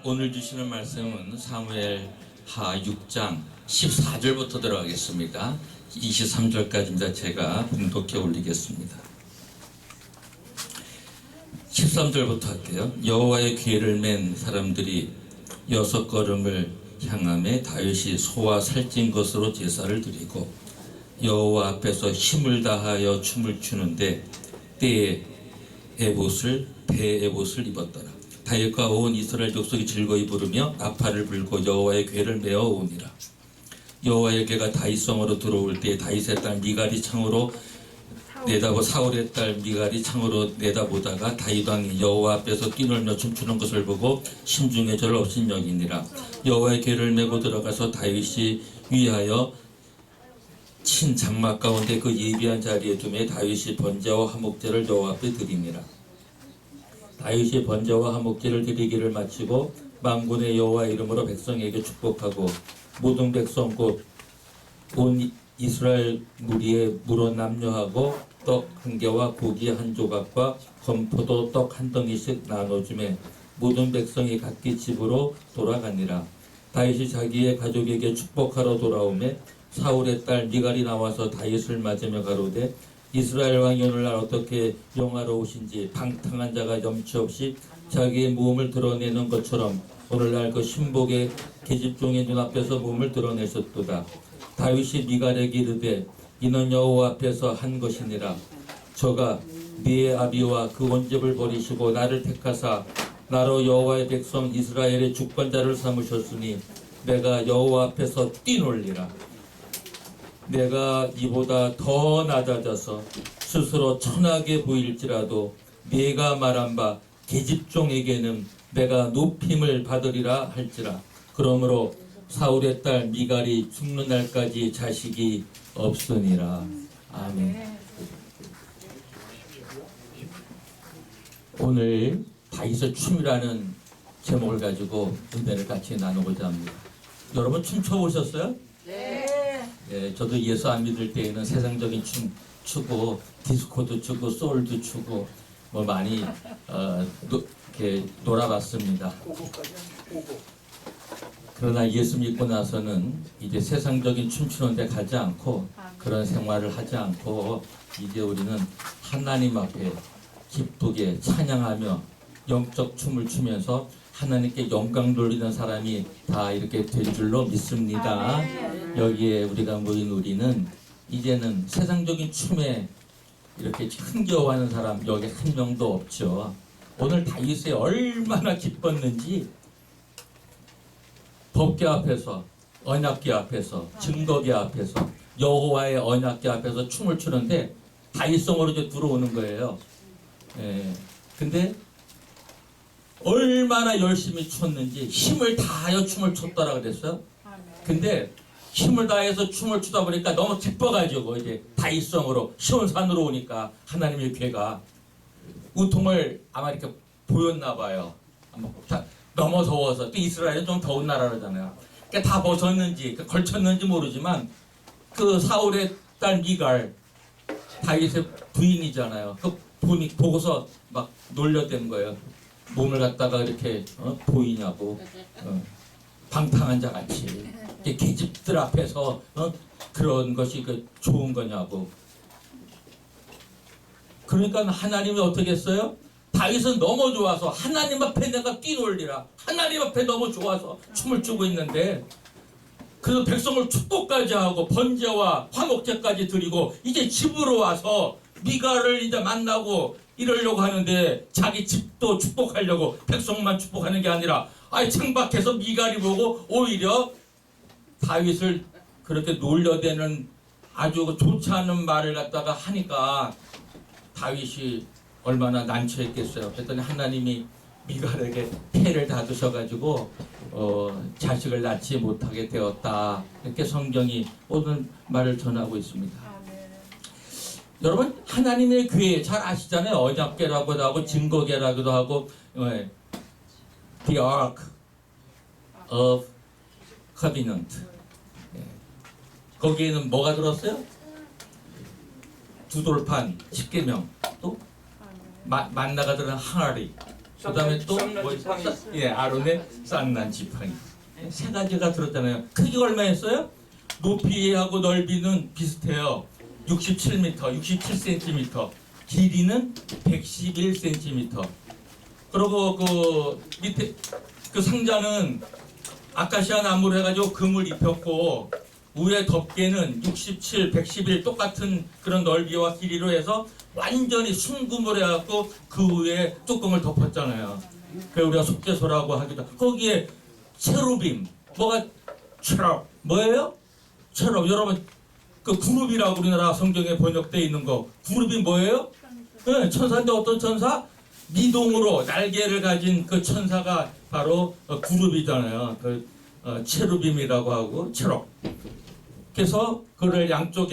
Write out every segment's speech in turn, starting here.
오늘 주시는 말씀은 사무엘 하 6장 14절부터 들어가겠습니다. 23절까지입니다. 제가 봉독해 올리겠습니다. 13절부터 할게요. 여호와의 궤를 맨 사람들이 6걸음을 향하며 다윗이 소와 살찐 것으로 제사를 드리고 여호와 앞에서 힘을 다하여 춤을 추는데 때에 배 에봇을 입었더라. 다윗과 온 이스라엘 족속이 즐거이 부르며 나팔을 불고 여호와의 궤를 메어 오니라. 여호와의 궤가 다윗성으로 들어올 때 다윗의 딸 미갈이 창으로 내다보 사울의 딸 미갈이 창으로 내다보다가 다윗 왕이 여호와 앞에서 뛰놀며 춤추는 것을 보고 심중에 저를 업신여기니라. 여호와의 궤를 메고 들어가서 다윗이 위하여 친 장막 가운데 그 예비한 자리에 두매 다윗이 번제와 화목제를 여호와 앞에 드리니라. 다윗이 번제와 화목제를 드리기를 마치고 만군의 여호와 이름으로 백성에게 축복하고 모든 백성 곧 온 이스라엘 무리에 물어 남녀하고 떡 한 개와 고기 한 조각과 건포도 떡 한 덩이씩 나눠주매 모든 백성이 각기 집으로 돌아가니라. 다윗이 자기의 가족에게 축복하러 돌아오매 사울의 딸 미갈이 나와서 다윗을 맞으며 가로되 이스라엘 왕이 오늘날 어떻게 영화로우신지 방탕한 자가 염치 없이 자기의 몸을 드러내는 것처럼 오늘날 그 신복의 계집종의 눈앞에서 몸을 드러내셨도다. 다윗이 미갈에게 이르되 이는 여호와 앞에서 한 것이니라. 저가 네 아비와 그 원집을 버리시고 나를 택하사 나로 여호와의 백성 이스라엘의 주권자를 삼으셨으니 내가 여호와 앞에서 뛰놀리라. 내가 이보다 더 낮아져서 스스로 천하게 보일지라도 네가 말한 바 계집종에게는 내가 높임을 받으리라 할지라. 그러므로 사울의 딸 미갈이 죽는 날까지 자식이 없으니라. 아멘. 오늘 다윗의 춤이라는 제목을 가지고 은혜를 같이 나누고자 합니다. 여러분 춤춰보셨어요? 네. 예, 저도 예수 안 믿을 때에는 세상적인 춤 추고 디스코도 추고 소울도 추고 뭐 많이 이렇게 놀아봤습니다. 그러나 예수 믿고 나서는 이제 세상적인 춤추는 데 가지 않고 그런 생활을 하지 않고 이제 우리는 하나님 앞에 기쁘게 찬양하며 영적 춤을 추면서 하나님께 영광 돌리는 사람이 다 이렇게 될 줄로 믿습니다. 여기에 우리가 모인 우리는 이제는 세상적인 춤에 이렇게 흥겨워하는 사람 여기 한 명도 없죠. 오늘 다윗이 얼마나 기뻤는지 법궤 앞에서 언약궤 앞에서 증거궤 앞에서 여호와의 언약궤 앞에서 춤을 추는데 다윗성으로 이제 들어오는 거예요. 근데 얼마나 열심히 췄는지 힘을 다하여 춤을 췄더라 그랬어요. 근데 힘을 다해서 춤을 추다 보니까 너무 기뻐가지고 이제 다윗성으로 시온산으로 오니까 하나님의 궤가 우통을 아마 이렇게 보였나 봐요. 너무 더워서 또 이스라엘은 좀 더운 나라잖아요. 그러니까 다 벗었는지 걸쳤는지 모르지만 그 사울의 딸 미갈 다윗의 부인이잖아요. 그 보고서 막 놀려댄 거예요. 몸을 갖다가 이렇게 보이냐고 방탕한 자 같이 계집들 앞에서 그런 것이 좋은 거냐고. 그러니까 하나님이 어떻게 했어요? 다윗은 너무 좋아서 하나님 앞에 내가 뛰놀리라. 하나님 앞에 너무 좋아서 춤을 추고 있는데 그래서 백성을 축복까지 하고 번제와 화목제까지 드리고 이제 집으로 와서 미갈을 이제 만나고 이러려고 하는데 자기 집도 축복하려고 백성만 축복하는 게 아니라 창밖에서 미갈이 보고 오히려 다윗을 그렇게 놀려대는 아주 좋지 않은 말을 갖다가 하니까 다윗이 얼마나 난처했겠어요. 그랬더니 하나님이 미갈에게 패를 닫으셔가지고 자식을 낳지 못하게 되었다. 이렇게 성경이 오늘 말을 전하고 있습니다. 여러분 하나님의 궤 잘 아시잖아요. 언약궤라고도 하고 증거궤라고도 하고 The Ark of Covenant. 거기에는 뭐가 들었어요? 두 돌판, 십계명, 또 만나가 들은 항아리, 그다음에 또 아론의 쌍난 지팡이. 세 가지가 들었잖아요. 크기가 얼마였어요? 높이하고 넓이는 비슷해요. 67m, 67cm. 길이는 111cm. 그리고 그 밑에 그 상자는 아카시아 나무로 해가지고 금을 입혔고, 위에 덮개는 67, 111 똑같은 그런 넓이와 길이로 해서 완전히 순금을 해갖고 그 위에 뚜껑을 덮었잖아요. 그래서 우리가 속죄소라고 하기도 하고, 거기에 체루빔, 뭐가 체럽, 뭐예요? 체럽. 여러분 그 구룹이라고 우리나라 성경에 번역되어 있는 거, 구룹이 뭐예요? 네, 천사인데 어떤 천사? 미동으로 날개를 가진 그 천사가 바로 구룹이잖아요. 그 체루빔이라고 하고 체럽. 그래서 그를 양쪽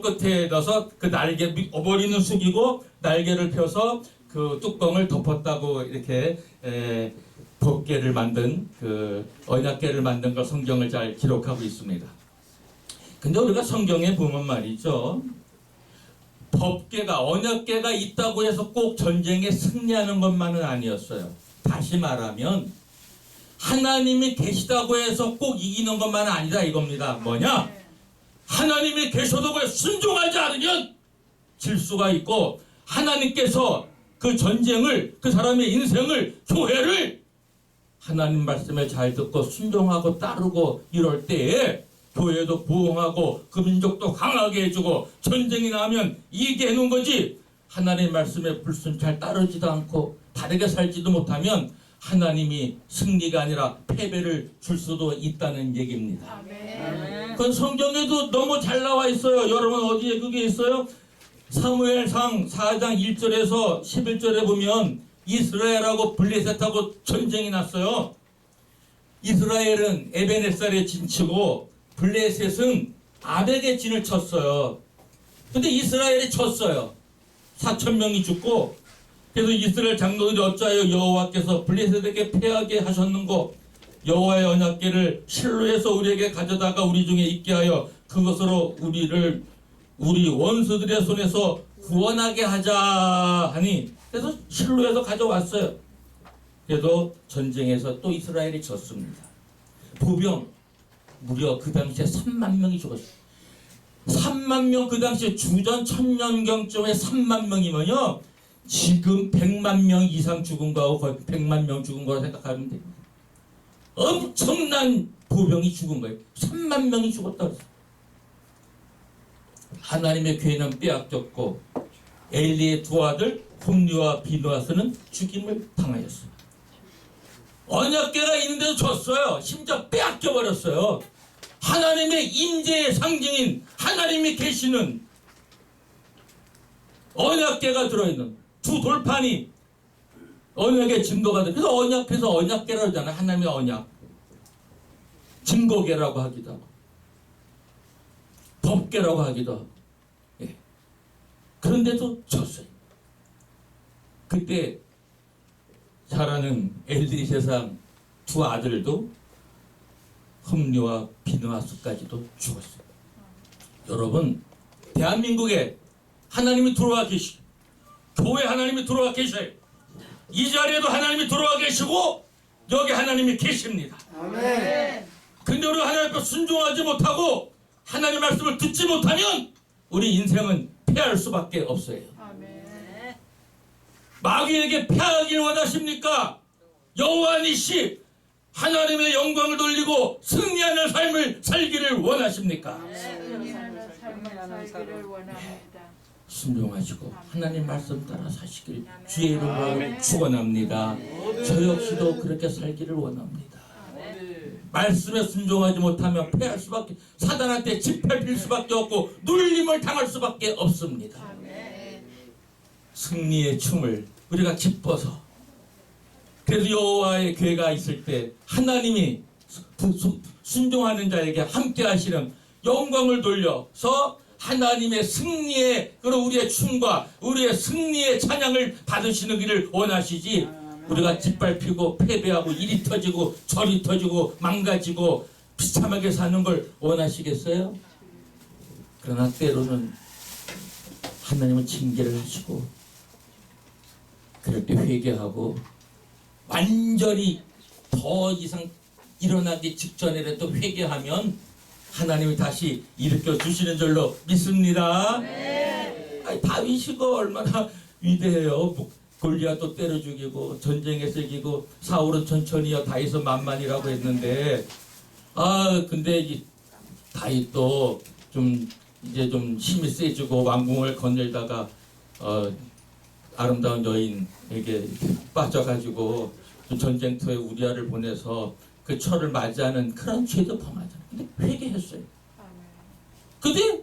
끝에 넣어서 그 날개 머리는 숙이고 날개를 펴서 그 뚜껑을 덮었다고 이렇게 법궤를 만든 그 언약궤를 만든 걸 성경을 잘 기록하고 있습니다. 근데 우리가 성경에 보면 말이죠, 법궤가 언약궤가 있다고 해서 꼭 전쟁에 승리하는 것만은 아니었어요. 다시 말하면 하나님이 계시다고 해서 꼭 이기는 것만은 아니다 이겁니다. 뭐냐? 하나님이 계셔도 그에 순종하지 않으면 질 수가 있고, 하나님께서 그 전쟁을, 그 사람의 인생을, 교회를 하나님 말씀에 잘 듣고 순종하고 따르고 이럴 때에 교회도 부흥하고 그 민족도 강하게 해주고 전쟁이 나면 이기게 해놓은 거지, 하나님 말씀에 불순 잘 따르지도 않고 다르게 살지도 못하면 하나님이 승리가 아니라 패배를 줄 수도 있다는 얘기입니다. 그건 성경에도 너무 잘 나와 있어요. 여러분 어디에 그게 있어요? 사무엘상 4장 1절에서 11절에 보면 이스라엘하고 블레셋하고 전쟁이 났어요. 이스라엘은 에베네살에 진치고 블레셋은 아벡에 진을 쳤어요. 근데 이스라엘이 졌어요. 4,000명이 죽고. 그래서 이스라엘 장로들이 어찌하여 여호와께서 블레셋에게 패하게 하셨는고, 여호와의 언약궤를 실로에서 우리에게 가져다가 우리 중에 있게 하여 그것으로 우리를 우리 원수들의 손에서 구원하게 하자 하니, 그래서 실로에서 가져왔어요. 그래도 전쟁에서 또 이스라엘이 졌습니다. 보병 무려 그 당시에 3만 명이 죽었어요. 3만 명, 그 당시에 주전 1000년경쯤에 3만 명이면요, 지금 100만 명 이상 죽은 거하고 거의 100만 명 죽은 거라 생각하면 됩니다. 엄청난 보병이 죽은 거예요. 3만 명이 죽었다 그랬어요. 하나님의 교회는 빼앗겼고 엘리의 두 아들 홈리와 비누아스는 죽임을 당하였어요. 언약궤가 있는데도 졌어요. 심지어 빼앗겨 버렸어요. 하나님의 임재의 상징인 하나님이 계시는 언약궤가 들어있는 두 돌판이 언약의 증거가 돼. 그래서 언약해서 언약궤라고 하잖아요. 하나님의 언약. 증거궤라고 하기도 하고 법궤라고 하기도 하고. 예. 그런데도 졌어요. 그때 자라는 엘리 세상 두 아들도 흠리와 비느하스까지도 죽었어요. 여러분, 대한민국에 하나님이 들어와 계시고 교회 하나님이 들어와 계셔요. 이 자리에도 하나님이 들어와 계시고 여기 하나님이 계십니다. 아멘. 근데 우리가 하나님 앞에 순종하지 못하고 하나님 말씀을 듣지 못하면 우리 인생은 패할 수밖에 없어요. 아멘. 마귀에게 패하기를 원하십니까? 여호와니시 하나님의 영광을 돌리고 승리하는 삶을 살기를 원하십니까? 승리하는 삶을 살기를 원합니다. 순종하시고 하나님 말씀 따라 사시길 주의 이름으로 축원합니다. 저 역시도 그렇게 살기를 원합니다. 말씀에 순종하지 못하면 패할 수밖에, 사단한테 짓밟힐 수밖에 없고 눌림을 당할 수밖에 없습니다. 승리의 춤을 우리가 기뻐서, 그래서 여호와의 교회가 있을 때 하나님이 순종하는 자에게 함께 하시는 영광을 돌려서 하나님의 승리의 그런 우리의 춤과 우리의 승리의 찬양을 받으시기를 원하시지, 우리가 짓밟히고 패배하고 이리 터지고 저리 터지고 망가지고 비참하게 사는 걸 원하시겠어요? 그러나 때로는 하나님은 징계를 하시고 그럴 때 회개하고 완전히 더 이상 일어나기 직전이라도 회개하면 하나님이 다시 일으켜 주시는 줄로 믿습니다. 아니, 다윗이가 얼마나 위대해요. 골리앗도 때려 죽이고 전쟁에서 이기고 사울은 천천히요 다윗은 만만이라고 했는데 근데 이 다윗도 좀 이제 좀 힘이 세지고 왕궁을 거닐다가 아름다운 여인에게 빠져가지고 전쟁터에 우리아를 보내서 그 철을 맞이하는 그런 죄도 범하잖아요. 근데 회개했어요. 근데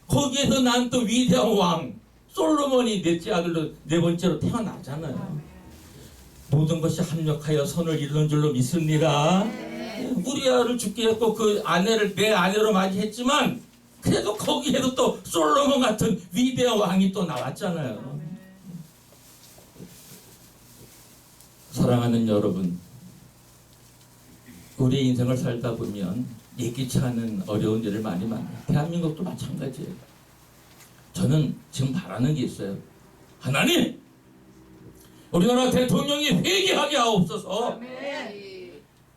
거기에서 난 또 위대한 왕 솔로몬이 넷째 아들로 네 번째로 태어나잖아요. 모든 것이 합력하여 선을 이루는 줄로 믿습니다. 우리아를 죽게 했고 그 아내를 내 아내로 맞이했지만 그래도 거기에도 또 솔로몬 같은 위대한 왕이 또 나왔잖아요. 사랑하는 여러분, 우리 인생을 살다 보면 예기치 않은 어려운 일을 많이 만나요. 대한민국도 마찬가지예요. 저는 지금 바라는 게 있어요. 하나님, 우리나라 대통령이 회개하게 하옵소서.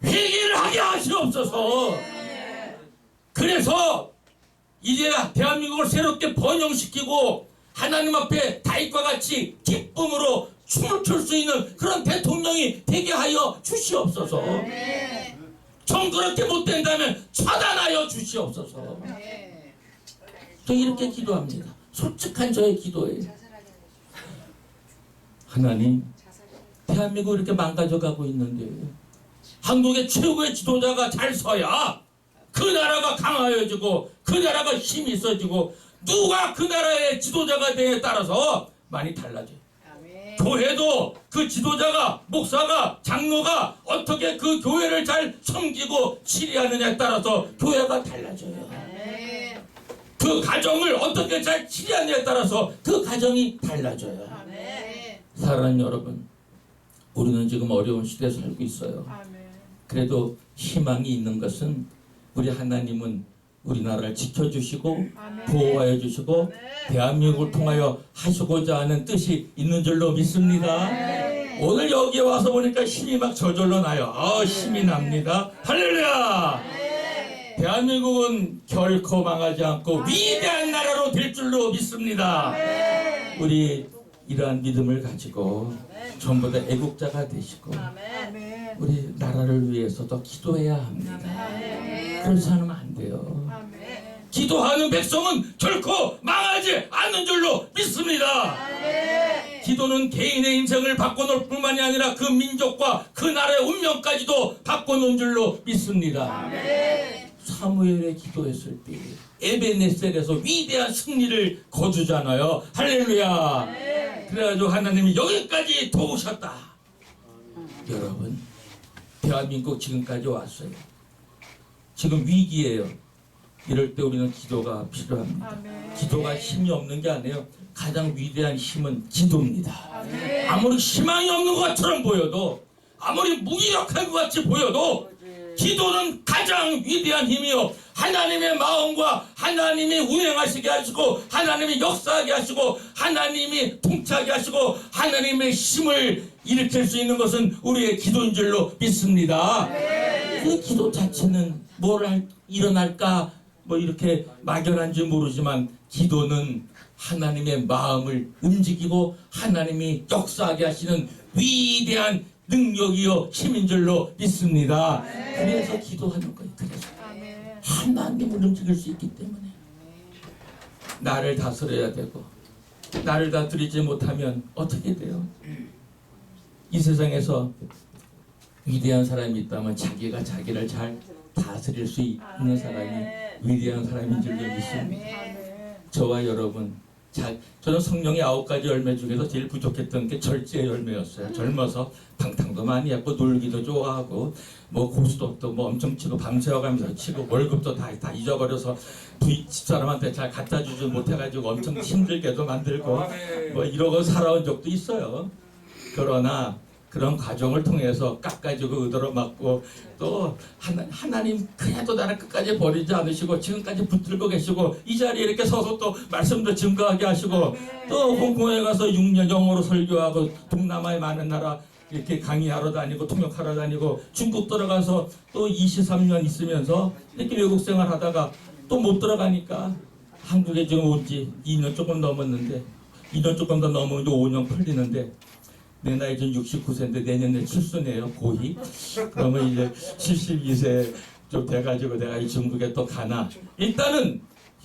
회개를 하게 하시옵소서. 그래서 이제 대한민국을 새롭게 번영시키고 하나님 앞에 다윗과 같이 기쁨으로 춤을 출 수 있는 그런 대통령이 되게 하여 주시옵소서. 정 그렇게 못된다면 처단하여 주시옵소서. 저 이렇게 기도합니다. 솔직한 저의 기도예요. 하나님, 대한민국을 이렇게 망가져가고 있는데 한국의 최고의 지도자가 잘 서야 그 나라가 강화해지고 그 나라가 힘이 있어지고 누가 그 나라의 지도자가 되에 따라서 많이 달라져요. 교회도 그 지도자가 목사가 장로가 어떻게 그 교회를 잘 섬기고 치리하느냐에 따라서 교회가 달라져요. 그 가정을 어떻게 잘 치리하느냐에 따라서 그 가정이 달라져요. 사랑하는 여러분, 우리는 지금 어려운 시대에 살고 있어요. 그래도 희망이 있는 것은 우리 하나님은 우리나라를 지켜주시고 보호하여 주시고 대한민국을 통하여 하시고자 하는 뜻이 있는 줄로 믿습니다. 오늘 여기에 와서 보니까 힘이 막 저절로 나요. 힘이 납니다. 할렐루야. 대한민국은 결코 망하지 않고 위대한 나라로 될 줄로 믿습니다. 우리 이러한 믿음을 가지고 전부 다 애국자가 되시고 우리 나라를 위해서도 기도해야 합니다. 그렇지 않으면 안 돼요. 기도하는 백성은 결코 망하지 않는 줄로 믿습니다. 기도는 개인의 인생을 바꿔놓을 뿐만이 아니라 그 민족과 그 나라의 운명까지도 바꿔놓은 줄로 믿습니다. 사무엘의 기도했을 때 에베네셀에서 위대한 승리를 거두잖아요. 할렐루야. 그래가지고 하나님이 여기까지 도우셨다. 여러분, 대한민국 지금까지 왔어요. 지금 위기예요. 이럴 때 우리는 기도가 필요합니다. 기도가 힘이 없는 게 아니에요. 가장 위대한 힘은 기도입니다. 아무리 희망이 없는 것처럼 보여도 아무리 무기력한 것 같이 보여도 기도는 가장 위대한 힘이요. 하나님의 마음과 하나님이 운행하시게 하시고 하나님이 역사하게 하시고 하나님이 통치하게 하시고 하나님의 힘을 일으킬 수 있는 것은 우리의 기도인 줄로 믿습니다. 그 기도 자체는 뭘 일어날까 뭐 이렇게 막연한지 모르지만 기도는 하나님의 마음을 움직이고 하나님이 역사하게 하시는 위대한 능력이요 힘인 줄로 믿습니다. 그래서 기도하는 거예요. 그래서 하나님을 움직일 수 있기 때문에 나를 다스려야 되고 나를 다스리지 못하면 어떻게 돼요? 이 세상에서 위대한 사람이 있다면 자기가 자기를 잘 다스릴 수 있는 사람이 위대한 사람인 줄로 믿습니다. 저와 여러분, 저는 성령의 9가지 열매 중에서 제일 부족했던 게 절제의 열매였어요. 젊어서 방탕도 많이 했고 놀기도 좋아하고 뭐 고스톱도 뭐 엄청 치고 밤새워가면서 치고 월급도 다 잊어버려서 집사람한테 잘 갖다 주지 못해가지고 엄청 힘들게도 만들고 뭐 이러고 살아온 적도 있어요. 그러나 그런 과정을 통해서 깎아주고 의도로 막고 또 하나님 그래도 나를 끝까지 버리지 않으시고 지금까지 붙들고 계시고 이 자리에 이렇게 서서 또 말씀도 증거하게 하시고 또 홍콩에 가서 6년 영어로 설교하고 동남아의 많은 나라 이렇게 강의하러 다니고 통역하러 다니고 중국 들어가서 또 23년 있으면서 이렇게 외국 생활 하다가 또 못 들어가니까 한국에 지금 온 지 2년 조금 넘었는데 2년 조금 더 넘으면 5년 풀리는데 내 나이 지금 69세인데 내년에 칠순이에요. 고이. 그러면 이제 72세 좀 돼가지고 내가 이 중국에 또 가나. 일단은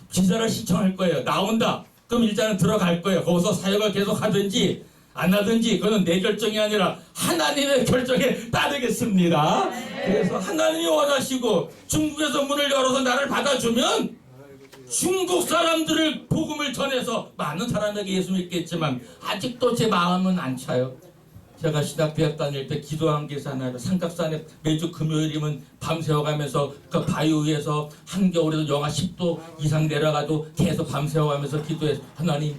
비자를 신청할 거예요. 나온다. 그럼 일단은 들어갈 거예요. 거기서 사역을 계속 하든지 안 하든지 그거는 내 결정이 아니라 하나님의 결정에 따르겠습니다. 그래서 하나님이 원하시고 중국에서 문을 열어서 나를 받아주면 중국 사람들을 복음을 전해서 많은 사람에게 예수 믿겠지만 아직도 제 마음은 안 차요. 제가 신학대학 다닐 때 기도한 게 하나로 삼각산에 매주 금요일이면 밤새워가면서 그 바위 위에서 한겨울에도 영하 10도 이상 내려가도 계속 밤새워가면서 기도해서 하나님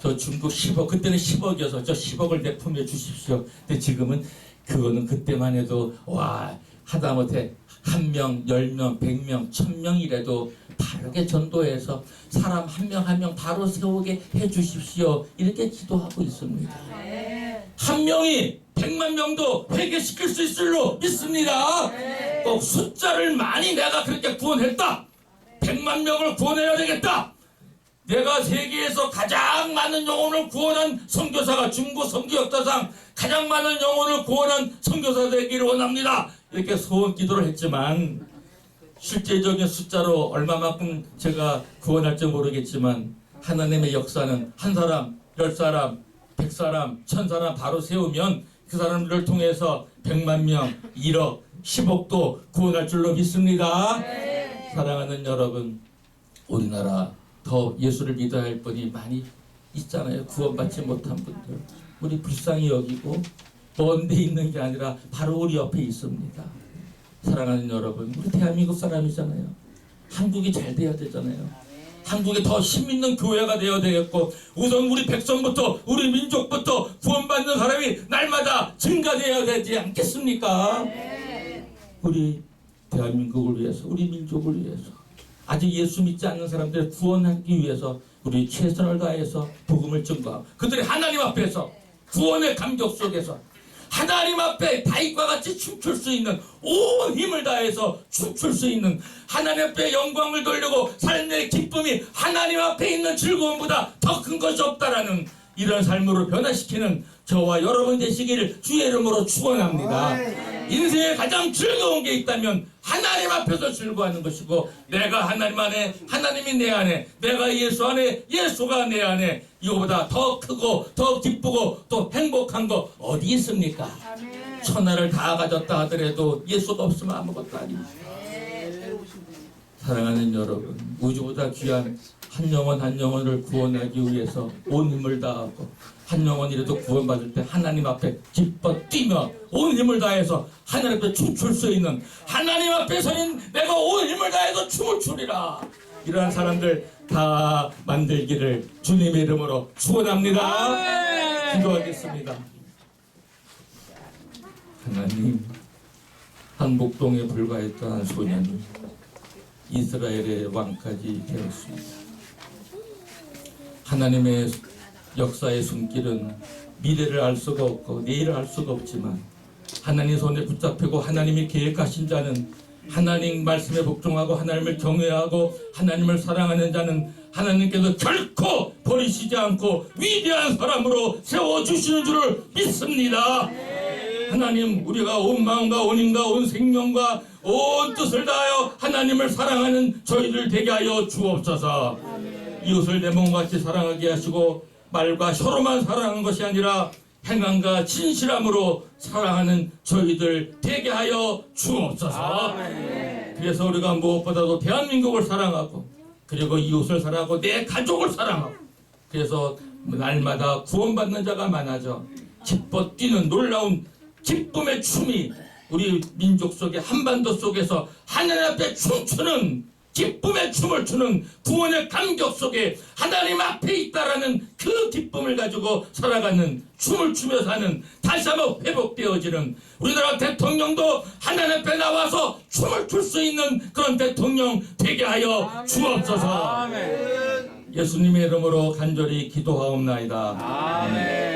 저 중국 10억 그때는 10억이어서 저 10억을 내품해 주십시오. 근데 지금은 그거는 그때만 해도 와 하다못해 1명, 10명, 100명, 1000명이라도 바르게 전도해서 사람 한 명 한 명 바로 세우게 해주십시오. 이렇게 기도하고 있습니다. 한 명이 100만 명도 회개시킬 수 있을 로 믿습니다. 꼭 숫자를 많이 내가 그렇게 구원했다. 100만 명을 구원해야 되겠다. 내가 세계에서 가장 많은 영혼을 구원한 선교사가 중국 선교 역사상 가장 많은 영혼을 구원한 선교사 되기를 원합니다. 이렇게 소원 기도를 했지만 실제적인 숫자로 얼마만큼 제가 구원할지 모르겠지만 하나님의 역사는 한 사람, 10사람, 100사람, 1000사람 바로 세우면 그 사람들을 통해서 100만 명, 1억, 10억도 구원할 줄로 믿습니다. 사랑하는 여러분, 우리나라 더 예수를 믿어야 할 분이 많이 있잖아요. 구원받지 못한 분들. 우리 불쌍히 여기고 먼 데 있는 게 아니라 바로 우리 옆에 있습니다. 사랑하는 여러분, 우리 대한민국 사람이잖아요. 한국이 잘 돼야 되잖아요. 한국에 더 힘있는 교회가 되어야 되겠고 우선 우리 백성부터 우리 민족부터 구원받는 사람이 날마다 증가되어야 되지 않겠습니까? 우리 대한민국을 위해서 우리 민족을 위해서 아직 예수 믿지 않는 사람들을 구원하기 위해서 우리 최선을 다해서 복음을 증거하고 그들이 하나님 앞에서 구원의 감격 속에서 하나님 앞에 다윗과 같이 춤출 수 있는 온 힘을 다해서 춤출 수 있는 하나님 앞에 영광을 돌리고 삶의 기쁨이 하나님 앞에 있는 즐거움보다 더 큰 것이 없다라는 이런 삶으로 변화시키는 저와 여러분 되시기를 주의 이름으로 축원합니다. 인생에 가장 즐거운 게 있다면 하나님 앞에서 즐거워하는 것이고 내가 하나님 안에 하나님이 내 안에 내가 예수 안에 예수가 내 안에 이거보다 더 크고 더 기쁘고 또 행복한 거 어디 있습니까? 천하를 다 가졌다 하더라도 예수가 없으면 아무것도 아닙니다. 사랑하는 여러분, 우주보다 귀한 한 영혼 한 영혼을 구원하기 위해서 온 힘을 다하고 한 영혼이라도 구원받을 때 하나님 앞에 기뻐 뛰며 온 힘을 다해서 하나님 앞에 춤출 수 있는 하나님 앞에서는 내가 온 힘을 다해서 춤을 추리라. 이러한 사람들 다 만들기를 주님의 이름으로 축원합니다. 기도하겠습니다. 하나님, 한복동에 불과했던 한 소년이 이스라엘의 왕까지 되었습니다. 하나님의 역사의 손길은 미래를 알 수가 없고 내일을 알 수가 없지만 하나님 손에 붙잡히고 하나님이 계획하신 자는 하나님 말씀에 복종하고 하나님을 경외하고 하나님을 사랑하는 자는 하나님께서 결코 버리시지 않고 위대한 사람으로 세워주시는 줄을 믿습니다. 하나님, 우리가 온 마음과 온 힘과 온 생명과 온 뜻을 다하여 하나님을 사랑하는 저희들 되게 하여 주옵소서. 이웃을 내 몸같이 사랑하게 하시고 말과 혀로만 사랑하는 것이 아니라 행함과 진실함으로 사랑하는 저희들 되게 하여 주옵소서. 그래서 우리가 무엇보다도 대한민국을 사랑하고 그리고 이웃을 사랑하고 내 가족을 사랑하고 그래서 날마다 구원받는 자가 많아져 기뻐 뛰는 놀라운 기쁨의 춤이 우리 민족 속에 한반도 속에서 하나님 앞에 춤추는 기쁨의 춤을 추는 구원의 감격 속에 하나님 앞에 있다라는 그 기쁨을 가지고 살아가는, 춤을 추며 사는, 다시 한번 회복되어지는 우리나라 대통령도 하나님 앞에 나와서 춤을 출 수 있는 그런 대통령 되게 하여 주옵소서. 예수님의 이름으로 간절히 기도하옵나이다. 아멘.